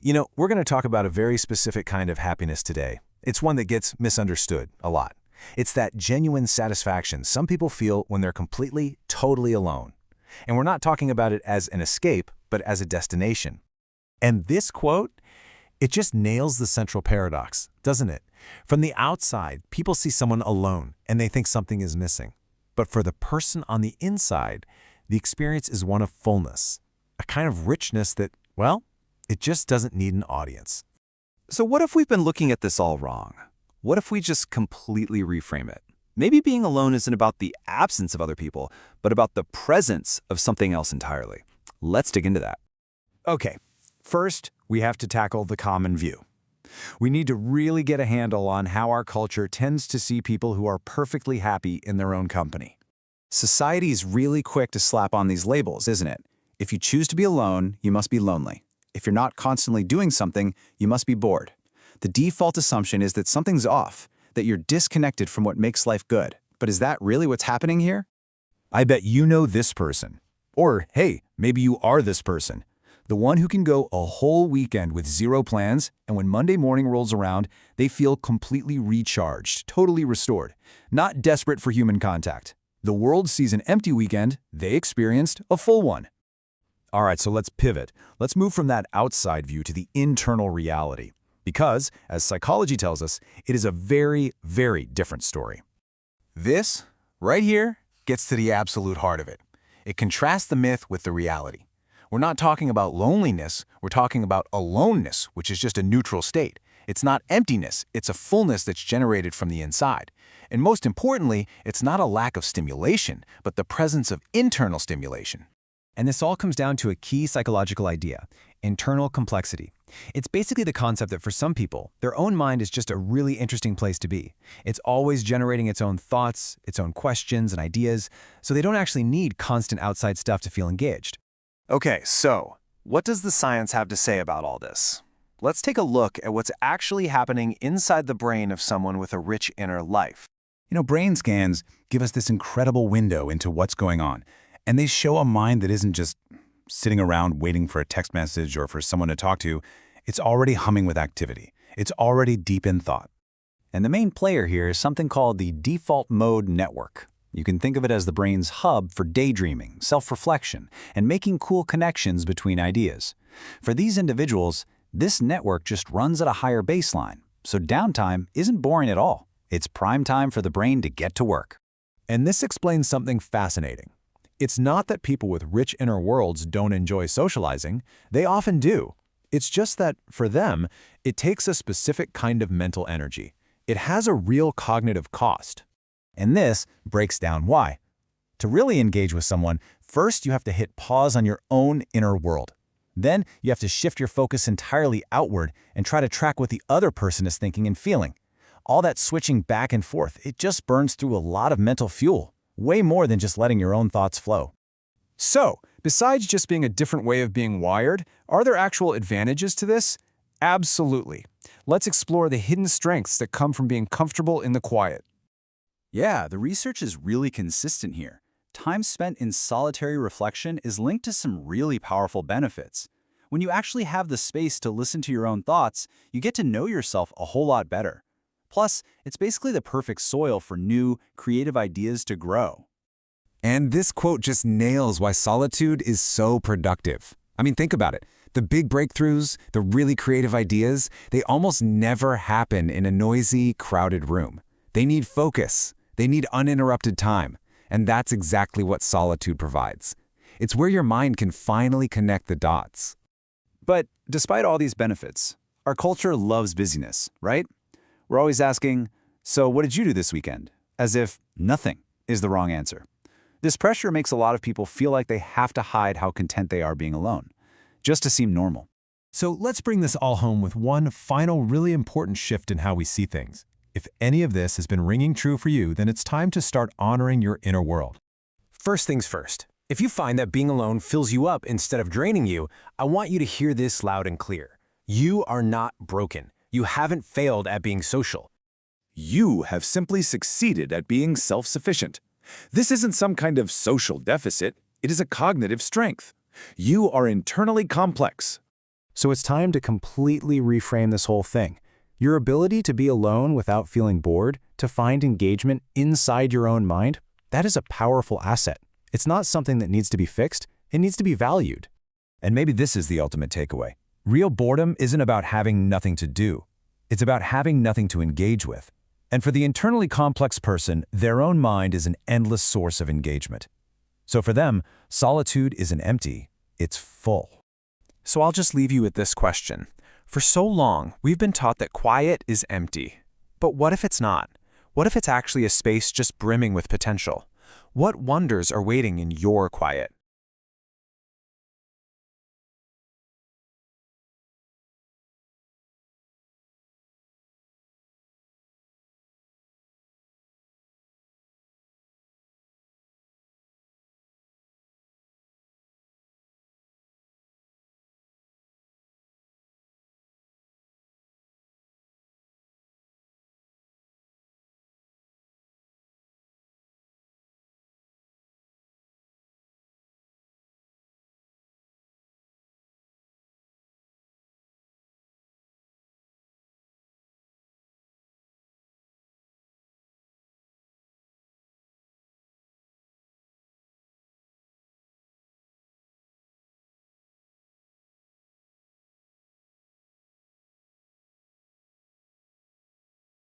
We're going to talk about a very specific kind of happiness today. It's one that gets misunderstood a lot. It's that genuine satisfaction some people feel when they're completely, totally alone. And we're not talking about it as an escape, but as a destination. And this quote, it just nails the central paradox, doesn't it? From the outside, people see someone alone and they think something is missing. But for the person on the inside, the experience is one of fullness, a kind of richness that, well, it just doesn't need an audience. So what if we've been looking at this all wrong? What if we just completely reframe it? Maybe being alone isn't about the absence of other people, but about the presence of something else entirely. Let's dig into that. Okay, first, we have to tackle the common view. We need to really get a handle on how our culture tends to see people who are perfectly happy in their own company. Society is really quick to slap on these labels, isn't it? If you choose to be alone, you must be lonely. If you're not constantly doing something, you must be bored. The default assumption is that something's off, that you're disconnected from what makes life good. But is that really what's happening here? I bet you know this person. Or, hey, maybe you are this person. The one who can go a whole weekend with zero plans, and when Monday morning rolls around, they feel completely recharged, totally restored, not desperate for human contact. The world sees an empty weekend, they experienced a full one. All right, so let's pivot. Let's move from that outside view to the internal reality. Because, as psychology tells us, it is a very, very different story. This, right here, gets to the absolute heart of it. It contrasts the myth with the reality. We're not talking about loneliness, we're talking about aloneness, which is just a neutral state. It's not emptiness, it's a fullness that's generated from the inside. And most importantly, it's not a lack of stimulation, but the presence of internal stimulation. And this all comes down to a key psychological idea, internal complexity. It's basically the concept that for some people, their own mind is just a really interesting place to be. It's always generating its own thoughts, its own questions and ideas, so they don't actually need constant outside stuff to feel engaged. Okay, so what does the science have to say about all this? Let's take a look at what's actually happening inside the brain of someone with a rich inner life. Brain scans give us this incredible window into what's going on, and they show a mind that isn't just sitting around waiting for a text message or for someone to talk to. It's already humming with activity. It's already deep in thought. And the main player here is something called the default mode network. You can think of it as the brain's hub for daydreaming, self-reflection, and making cool connections between ideas. For these individuals, this network just runs at a higher baseline, so downtime isn't boring at all. It's prime time for the brain to get to work. And this explains something fascinating. It's not that people with rich inner worlds don't enjoy socializing. They often do. It's just that, for them, it takes a specific kind of mental energy. It has a real cognitive cost. And this breaks down why. To really engage with someone, first you have to hit pause on your own inner world. Then you have to shift your focus entirely outward and try to track what the other person is thinking and feeling. All that switching back and forth, it just burns through a lot of mental fuel. Way more than just letting your own thoughts flow. So, besides just being a different way of being wired, are there actual advantages to this? Absolutely. Let's explore the hidden strengths that come from being comfortable in the quiet. Yeah, the research is really consistent here. Time spent in solitary reflection is linked to some really powerful benefits. When you actually have the space to listen to your own thoughts, you get to know yourself a whole lot better. Plus, it's basically the perfect soil for new, creative ideas to grow. And this quote just nails why solitude is so productive. I mean, think about it. The big breakthroughs, the really creative ideas, they almost never happen in a noisy, crowded room. They need focus. They need uninterrupted time. And that's exactly what solitude provides. It's where your mind can finally connect the dots. But despite all these benefits, our culture loves busyness, right? We're always asking, so what did you do this weekend? As if nothing is the wrong answer. This pressure makes a lot of people feel like they have to hide how content they are being alone, just to seem normal. So let's bring this all home with one final really important shift in how we see things. If any of this has been ringing true for you, then it's time to start honoring your inner world. First things first, if you find that being alone fills you up instead of draining you, I want you to hear this loud and clear. You are not broken. You haven't failed at being social. You have simply succeeded at being self-sufficient. This isn't some kind of social deficit. It is a cognitive strength. You are internally complex. So it's time to completely reframe this whole thing. Your ability to be alone without feeling bored, to find engagement inside your own mind, that is a powerful asset. It's not something that needs to be fixed, it needs to be valued. And maybe this is the ultimate takeaway. Real boredom isn't about having nothing to do. It's about having nothing to engage with. And for the internally complex person, their own mind is an endless source of engagement. So for them, solitude isn't empty, it's full. So I'll just leave you with this question. For so long, we've been taught that quiet is empty. But what if it's not? What if it's actually a space just brimming with potential? What wonders are waiting in your quiet?